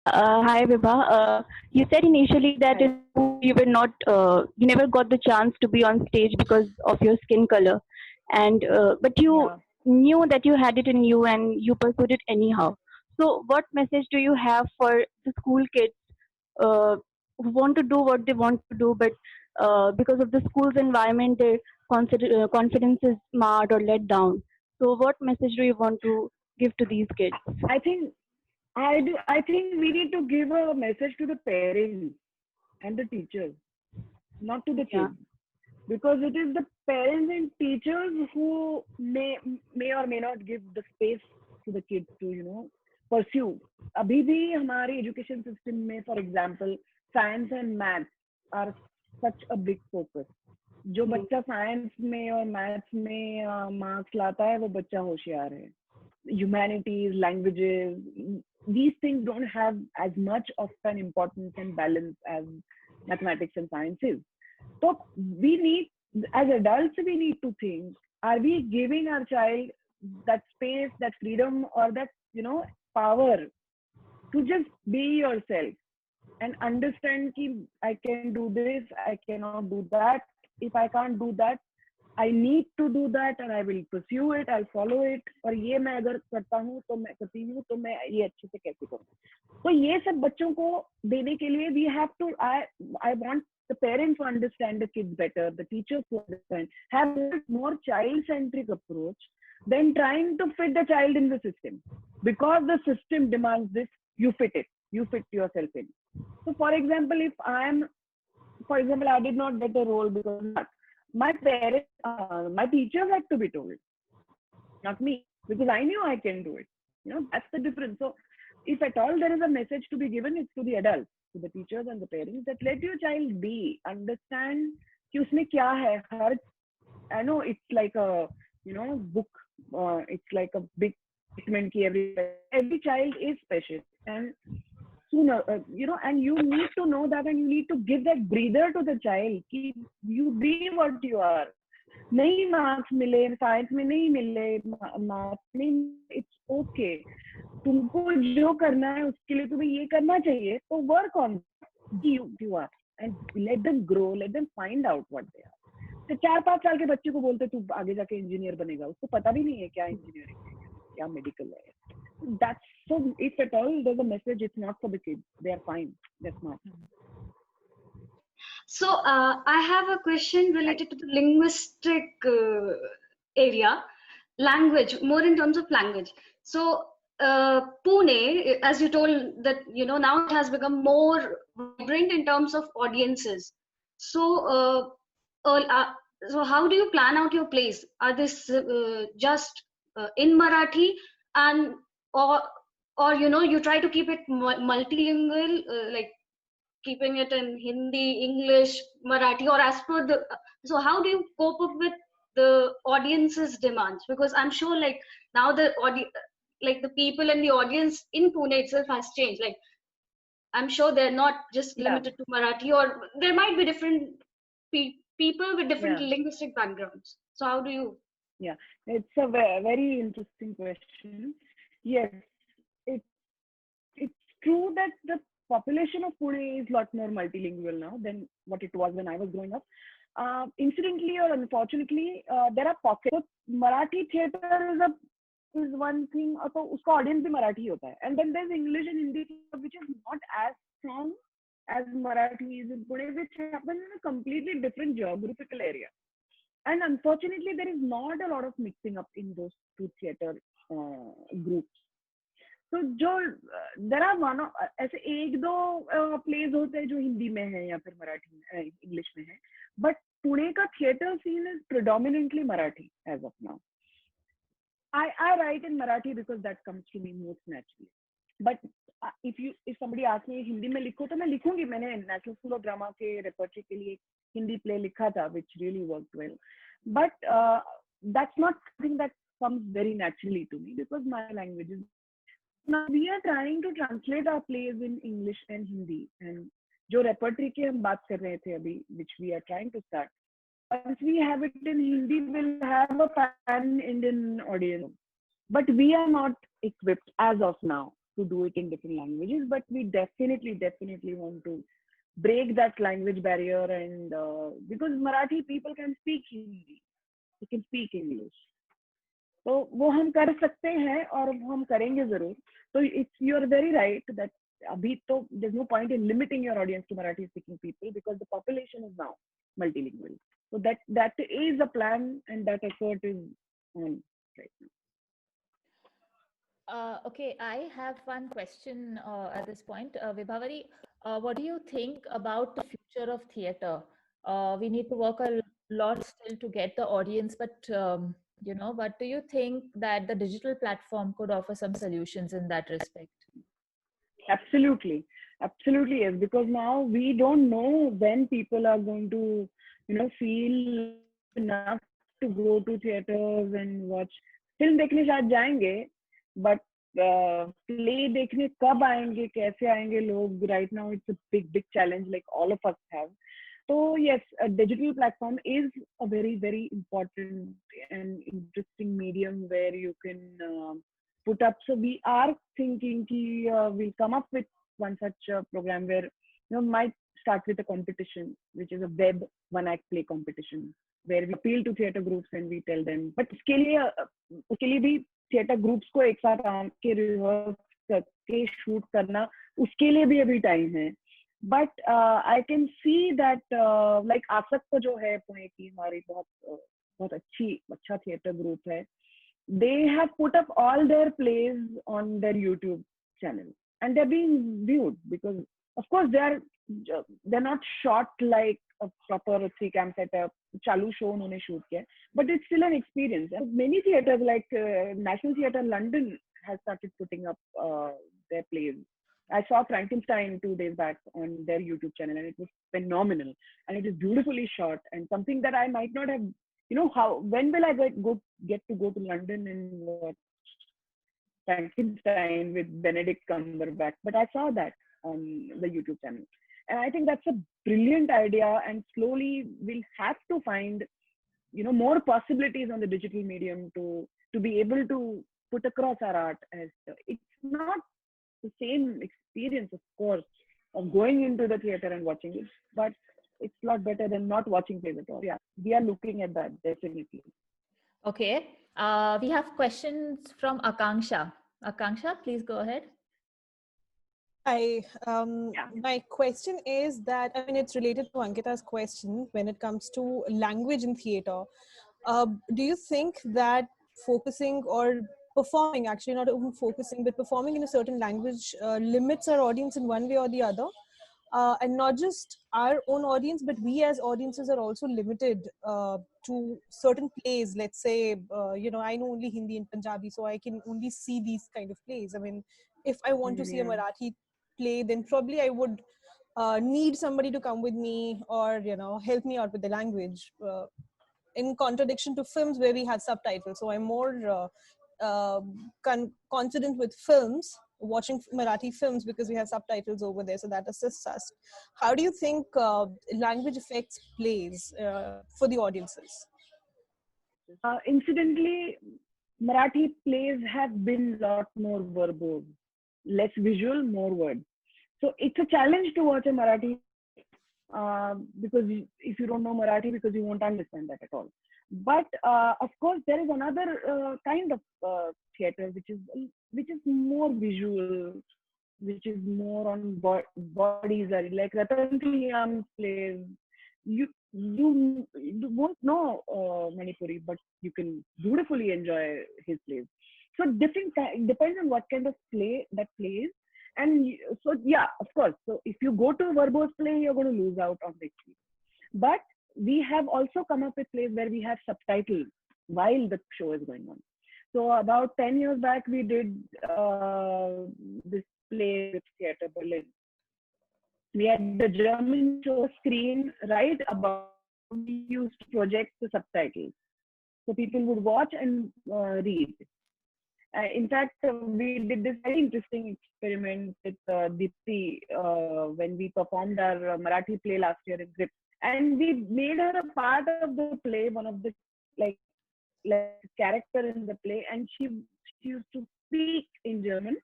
Hi Vibha. You said initially that Hi. in school you were not, you never got the chance to be on stage because of your skin color, and but you Yeah. knew that you had it in you and you pursued it anyhow. So, what message do you have for the school kids who want to do what they want to do, but because of the school's environment, their confidence is marred or let down? So, what message do you want to give to these kids? I think I think we need to give a message to the parents and the teachers, not to the Yeah. kids. Because it is the parents and teachers who may or may not give the space to the kids to, pursue. अभी भी हमारे education system में, for example, science and maths are such a big focus. जो बच्चा science में और maths में marks लाता है वो बच्चा होशियार है. Humanities, languages, these things don't have as much of an importance and balance as mathematics and science is. So we need, as adults, we need to think: Are we giving our child that space, that freedom, or that power to just be yourself and understand कि I can do this, I cannot do that. If I can't do that, I need to do that and I will pursue it, I'll follow it. और ये मैं अगर करता हूँ तो मैं करती हूँ तो मैं ये अच्छे से कैसे करूँ. तो ये सब बच्चों को देने के लिए we have to, I want the parents to understand the kids better, the teachers to understand, have a more child centric approach than trying to fit the child in the system. Because the system demands this, you fit it, you fit yourself in. So for example, if for example, I did not get a role because my parents, my teachers had to be told, not me, because I knew I can do it. That's the difference. So if at all there is a message to be given, it's to the adults, to the teachers and the parents, that let your child be, understand कि उसमें क्या है. हर, I know it's like a book. It's like a big statement कि every child is special, and sooner, and you need to know that, and you need to give that breather to the child कि you be what you are. नहीं marks मिले science में, नहीं मिले marks नहीं, it's okay. तुमको जो करना है उसके लिए तुम्हें ये करना चाहिए, तो work on you are and let them grow, let them find out what they are. तो 4-5 साल के बच्चे को बोलते तू आगे जाके इंजीनियर बनेगा, उसको पता भी नहीं है क्या इंजीनियरिंग है, क्या मेडिकल है. That's so. If at all there's a message, it's not for the kids. They are fine. They're smart. So I have a question related to the linguistic area, language, more in terms of language. So Pune, as you told that now it has become more vibrant in terms of audiences. So so how do you plan out your plays? Are this just in Marathi, and or you try to keep it multilingual, like keeping it in Hindi, English, Marathi, or as per the. So how do you cope up with the audience's demands? Because I'm sure, like now like the people in the audience in Pune itself has changed. Like I'm sure they're not just Yeah, limited to Marathi, or there might be different people with different yeah, linguistic backgrounds. So how do you? yeah. It's a very interesting question. Yes, it it's true that the population of Pune is a lot more multilingual now than what it was when I was growing up. Incidentally or unfortunately, there are pockets. So Marathi theater is one thing. So उसका audience भी मराठी होता है. And then there's English and Hindi theater, which is not as strong as Marathi is in Pune, which happens in a completely different geographical area. And unfortunately, there is not a lot of mixing up in those two theater groups. तो जो there are one ऐसे एक दो pledge होते हैं जो हिंदी में है या फिर मराठी में, इंग्लिश में है. बट पुणे का theatre scene is predominantly Marathi as of now. I write in Marathi because that comes to me most naturally. But if somebody asks me Hindi में लिखो तो मैं लिखूंगी. मैंने नेशनल स्कूल ऑफ ड्रामा के रेपर्टरी के लिए हिंदी प्ले लिखा था, which really worked well. But that's not something that comes very naturally to me because my language is. Now we are trying to translate our plays in English and Hindi, and जो repertory की हम बात कर रहे थे अभी, which we are trying to start. Once we have it in Hindi, we'll have a pan Indian audience. But we are not equipped as of now. to do it in different languages, but we definitely want to break that language barrier, and because Marathi people can speak Hindi, they can speak English, तो वो हम कर सकते हैं और वो हम करेंगे जरूर. तो it's you are very right that अभी तो there's no point in limiting your audience to Marathi speaking people because the population is now multilingual. So that is a plan and that effort is on right now. Okay, I have one question at this point. Vibhavari, what do you think about the future of theatre? We need to work a lot still to get the audience, but but do you think that the digital platform could offer some solutions in that respect? Absolutely, absolutely yes. Because now we don't know when people are going to, feel enough to go to theaters and watch. Film देखने शायद जाएंगे, but play देखने कब आएंगे, कैसे आएंगे लोग? Right now it's a big challenge, like all of us have. So yes, a digital platform is a very important and interesting medium where you can put up. So we are thinking we'll come up with one such program where might start with a competition, which is a web one-act play competition, where we appeal to theatre groups and we tell them. But उसके लिए भी theatre groups को एक साथ आके rehearse करके shoot करना, उसके लिए भी अभी time है. But I can see that like आसक्त जो है पुणे की हमारी बहुत अच्छा theatre group है. They have put up all their plays on their YouTube channel and they're being viewed because of course they're not shot like a proper 3-cam setup, chalu show उन्होंने shoot किया, but it's still an experience. And many theatres like National Theatre London has started putting up their plays. I saw Frankenstein 2 days back on their YouTube channel and it was phenomenal and it is beautifully shot and something that I might not have, when will I get to go to London and watch Frankenstein with Benedict Cumberbatch? But I saw that on the YouTube channel. And I think that's a brilliant idea and slowly we'll have to find, more possibilities on the digital medium to be able to put across our art. As it's not the same experience, of course, of going into the theater and watching it, but it's a lot better than not watching plays at all. Yeah, we are looking at that, definitely. Okay, we have questions from Akanksha. Akanksha, please go ahead. Hi, my question is that, it's related to Ankita's question when it comes to language in theater. Do you think that focusing or performing, actually not even focusing, but performing in a certain language limits our audience in one way or the other? And not just our own audience, but we as audiences are also limited to certain plays. Let's say, I know only Hindi and Punjabi, so I can only see these kind of plays. If I want to see a Marathi play, then probably I would need somebody to come with me or, help me out with the language. In contradiction to films where we have subtitles. So I'm more confident with films, watching Marathi films because we have subtitles over there, so that assists us. How do you think language affects plays for the audiences? Incidentally, Marathi plays have been a lot more verbose, less visual, more words. So it's a challenge to watch a Marathi because if you don't know Marathi, because you won't understand that at all. But of course, there is another kind of theatre which is more visual, which is more on bodies. Like Ratan Yam's plays. You won't know Manipuri, but you can beautifully enjoy his plays. So depends on what kind of play that plays. And so yeah, of course. So if you go to a verbose play, you're going to lose out on the experience. But we have also come up with plays where we have subtitles while the show is going on. So about 10 years back, we did this play with Theatre Berlin. We had the German show screen right above. We used to project the subtitles. So people would watch and read. In fact, we did this very interesting experiment with Dipti when we performed our Marathi play last year in Grip. And we made her a part of the play, one of the like character in the play, and she used to speak in German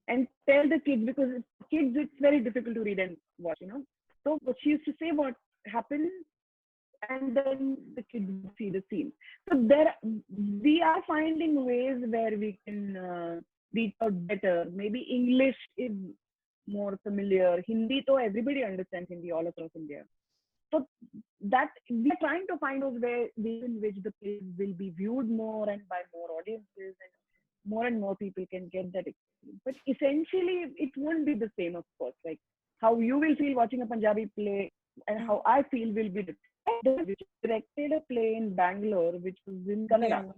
and tell the kids, because kids it's very difficult to read and watch, So she used to say what happened, and then the kids would see the scene. So we are finding ways where we can reach out better. Maybe English is more familiar. Hindi, though everybody understands Hindi all across India. So that we are trying to find those ways in which the plays will be viewed more and by more audiences, and more people can get that experience. But essentially, it won't be the same, of course. Like how you will feel watching a Punjabi play and how I feel will be different. Which directed a play in Bangalore, which was in Kannada,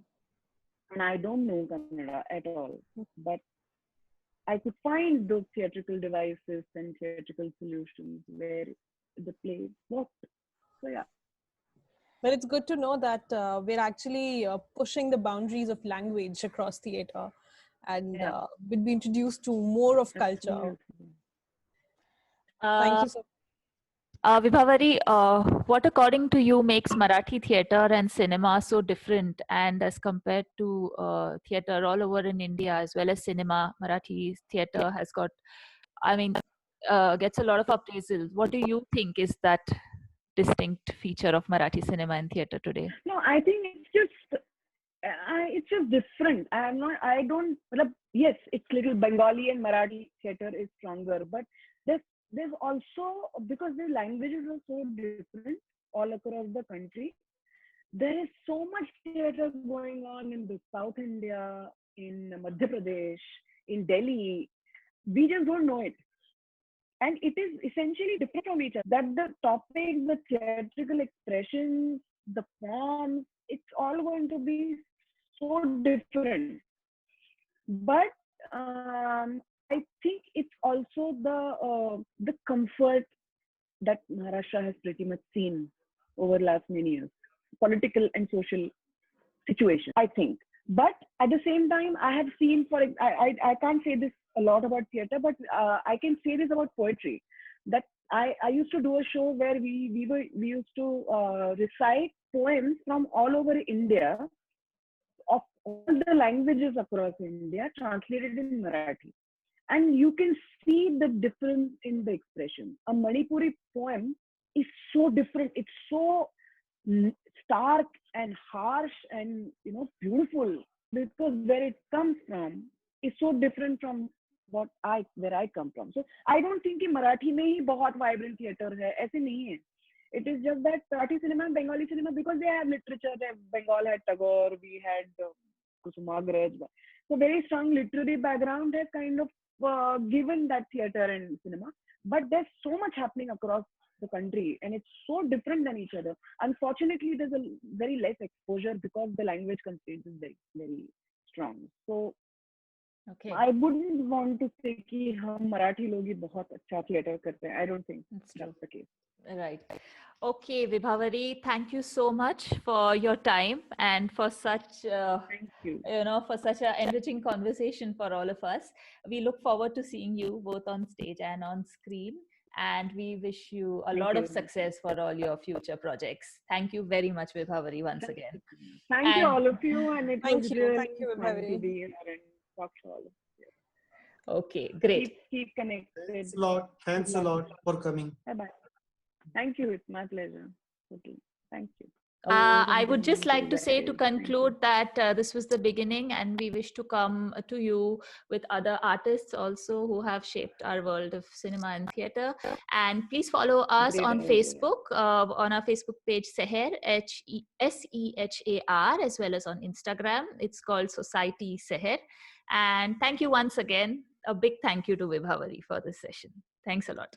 and I don't know Kannada at all, but I could find those theatrical devices and theatrical solutions where the play worked. So yeah. But it's good to know that we're actually pushing the boundaries of language across theater, and we'll be introduced to more of culture. Thank you so much. Vibhawari, what according to you makes Marathi theatre and cinema so different, and as compared to theatre all over in India as well as cinema, Marathi theatre has got, gets a lot of appraisal. What do you think is that distinct feature of Marathi cinema and theatre today? No, I think it's just different. Yes, it's little Bengali and Marathi theatre is stronger, but there's also, because the languages are so different all across the country, there is so much theatre going on in the South India, in Madhya Pradesh, in Delhi. We just don't know it. And it is essentially different from each other. That the topic, the theatrical expressions, the forms, it's all going to be so different. But I think it's also the comfort that Maharashtra has pretty much seen over the last many years, political and social situation, I think. But at the same time, I have seen, I can't say this a lot about theatre, but I can say this about poetry. That I used to do a show where we used to recite poems from all over India, of all the languages across India, translated in Marathi. And you can see the difference in the expression. A Manipuri poem is so different. It's so stark and harsh and beautiful, because where it comes from is so different from where I come from. So I don't think कि मराठी में ही बहुत vibrant theatre है. ऐसे नहीं है. It is just that Marathi cinema and Bengali cinema, because they have literature. Bengal had Tagore, we had Kusumagraj. So very strong literary background has kind of given that theatre and cinema. But there's so much happening across the country, and it's so different than each other. Unfortunately, there's a very less exposure because the language constraint is very, very strong. So okay, I wouldn't want to say कि हम मराठी लोग ही बहुत अच्छा theatre करते हैं. I don't think that's the case. Right. Okay, Vibhawari, thank you so much for your time and for such, Thank you. For such an enriching conversation for all of us. We look forward to seeing you both on stage and on screen. And we wish you a lot of success for all your future projects. Thank you very much, Vibhawari, once again. Thank you, all of you. And it was really Thank you, fun to be here and talk to all of you. Okay, great. Keep connected. Thanks a lot for coming. Bye-bye. Thank you. It's my pleasure. Okay. Thank you. I would just like to say, to conclude, that this was the beginning, and we wish to come to you with other artists also who have shaped our world of cinema and theatre. And please follow us on Facebook, on our Facebook page Sehar, Sehar, as well as on Instagram. It's called Society Sehar. And thank you once again. A big thank you to Vibhawari for this session. Thanks a lot.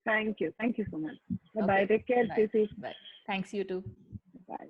Thank you. Thank you so much. Bye-bye. Take care. Stay safe. Bye. Thanks, you too. Bye.